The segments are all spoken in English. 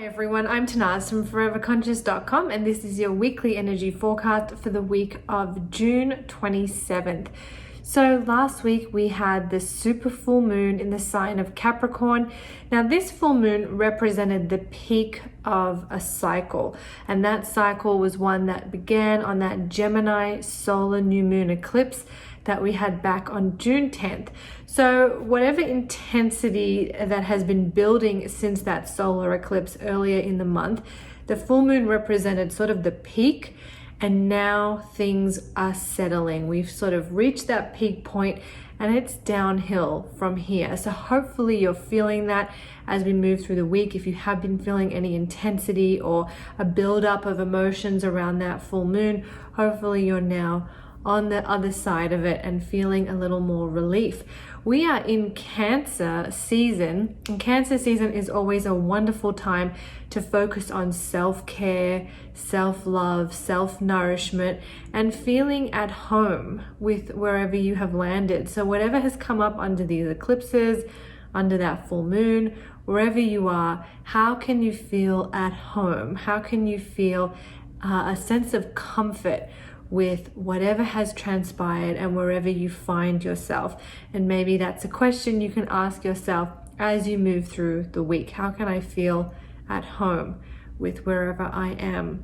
Hi everyone, I'm Tanaz from foreverconscious.com and this is your weekly energy forecast for the week of June 27th. So last week we had the super full moon in the sign of Capricorn. Now this full moon represented the peak of a cycle, and that cycle was one that began on that Gemini solar new moon eclipse that we had back on June 10th. So whatever intensity that has been building since that solar eclipse earlier in the month, the full moon represented sort of the peak, and now things are settling. We've sort of reached that peak point and it's downhill from here. So hopefully you're feeling that as we move through the week. If you have been feeling any intensity or a buildup of emotions around that full moon, hopefully you're now on the other side of it and feeling a little more relief. We are in Cancer season, and Cancer season is always a wonderful time to focus on self-care, self-love, self-nourishment, and feeling at home with wherever you have landed. So whatever has come up under these eclipses, under that full moon, wherever you are, how can you feel at home? How can you feel a sense of comfort with whatever has transpired and wherever you find yourself? And maybe that's a question you can ask yourself as you move through the week. How can I feel at home with wherever I am?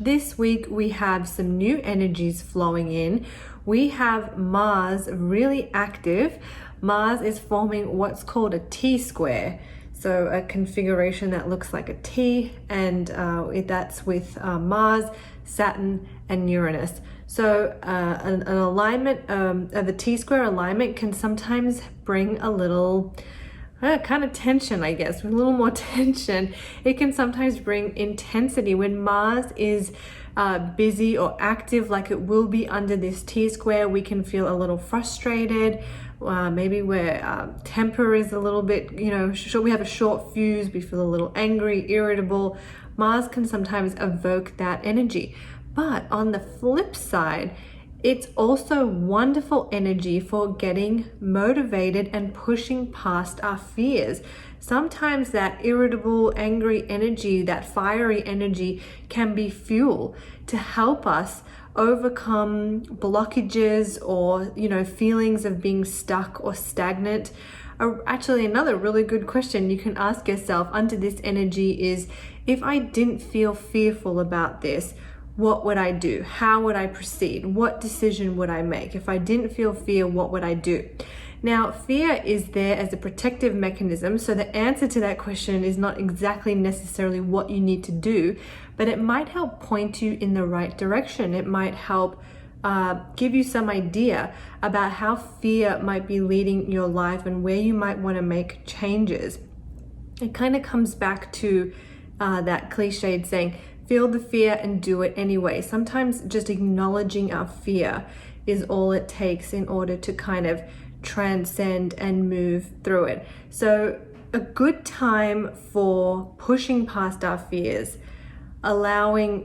This week we have some new energies flowing in. We have Mars really active. Mars is forming what's called a T-square. So a configuration that looks like a T, and that's with Mars, Saturn, and Uranus. So an alignment of the T-square alignment can sometimes bring a little kind of tension, I guess, with a little more tension. It can sometimes bring intensity when Mars is busy or active, like it will be under this T-square. We can feel a little frustrated. Maybe where temper is a little bit, we have a short fuse, we feel a little angry, irritable. Mars can sometimes evoke that energy. But on the flip side, it's also wonderful energy for getting motivated and pushing past our fears. Sometimes that irritable, angry energy, that fiery energy can be fuel to help us overcome blockages or feelings of being stuck or stagnant. Actually, another really good question you can ask yourself under this energy is, if I didn't feel fearful about this, what would I do? How would I proceed? What decision would I make? If I didn't feel fear, what would I do? Now, fear is there as a protective mechanism, so the answer to that question is not exactly necessarily what you need to do, but it might help point you in the right direction. It might help give you some idea about how fear might be leading your life and where you might want to make changes. It kind of comes back to that cliched saying, feel the fear and do it anyway. Sometimes just acknowledging our fear is all it takes in order to kind of transcend and move through it. So a good time for pushing past our fears, allowing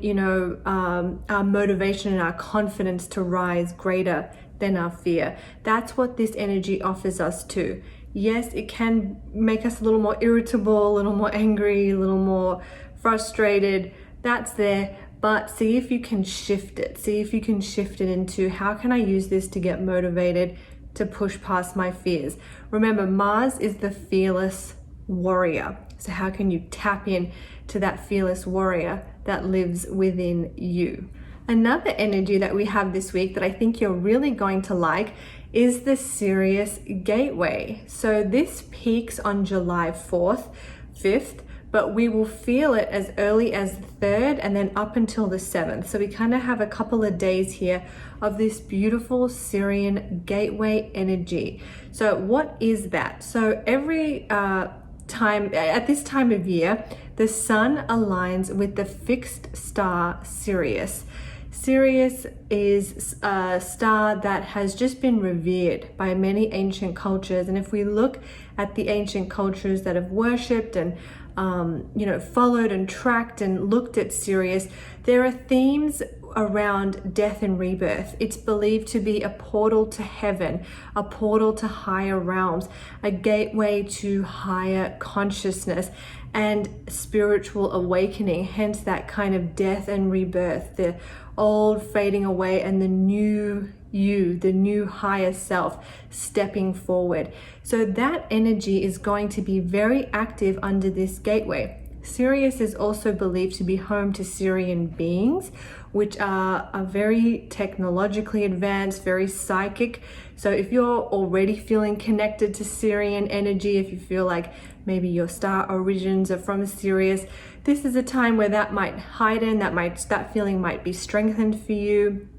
our motivation and our confidence to rise greater than our fear. That's what this energy offers us too. Yes, it can make us a little more irritable, a little more angry, a little more frustrated. That's there, but see if you can shift it. See if you can shift it into, how can I use this to get motivated to push past my fears? Remember, Mars is the fearless warrior. So how can you tap in to that fearless warrior that lives within you? Another energy that we have this week that I think you're really going to like is the Sirius gateway. So this peaks on July 4th, 5th, but we will feel it as early as the 3rd and then up until the 7th. So we kind of have a couple of days here of this beautiful Sirian gateway energy. So what is that? So every time, at this time of year, the sun aligns with the fixed star Sirius. Sirius is a star that has just been revered by many ancient cultures. And if we look at the ancient cultures that have worshipped and followed and tracked and looked at Sirius, there are themes around death and rebirth. It's believed to be a portal to heaven, a portal to higher realms, a gateway to higher consciousness and spiritual awakening. Hence that kind of death and rebirth, the old fading away and the new you, the new higher self stepping forward. So that energy is going to be very active under this gateway. Sirius is also believed to be home to Sirian beings, which are very technologically advanced, very psychic. So if you're already feeling connected to Sirian energy, if you feel like maybe your star origins are from Sirius, this is a time where that might heighten, that feeling might be strengthened for you.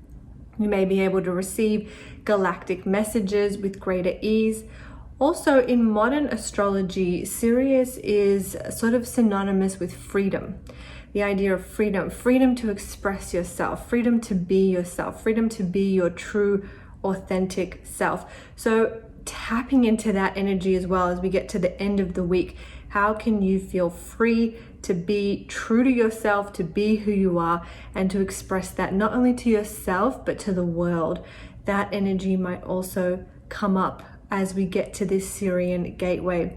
You may be able to receive galactic messages with greater ease. Also, in modern astrology, Sirius is sort of synonymous with freedom. The idea of freedom to express yourself, freedom to be yourself, freedom to be your true, authentic self. So tapping into that energy as well as we get to the end of the week. How can you feel free to be true to yourself, to be who you are, and to express that not only to yourself, but to the world? That energy might also come up as we get to this Sirian gateway.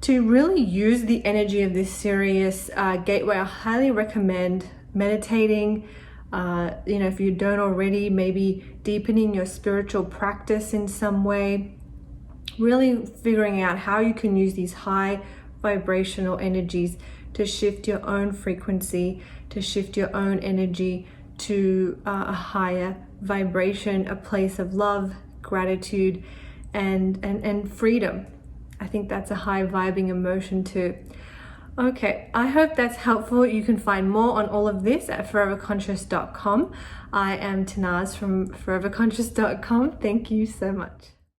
To really use the energy of this Sirius gateway, I highly recommend meditating. If you don't already, maybe deepening your spiritual practice in some way. Really figuring out how you can use these high vibrational energies to shift your own frequency, to shift your own energy to a higher vibration, a place of love, gratitude, and freedom. I think that's a high vibing emotion too. Okay, I hope that's helpful. You can find more on all of this at foreverconscious.com. I am Tanaz from foreverconscious.com. Thank you so much.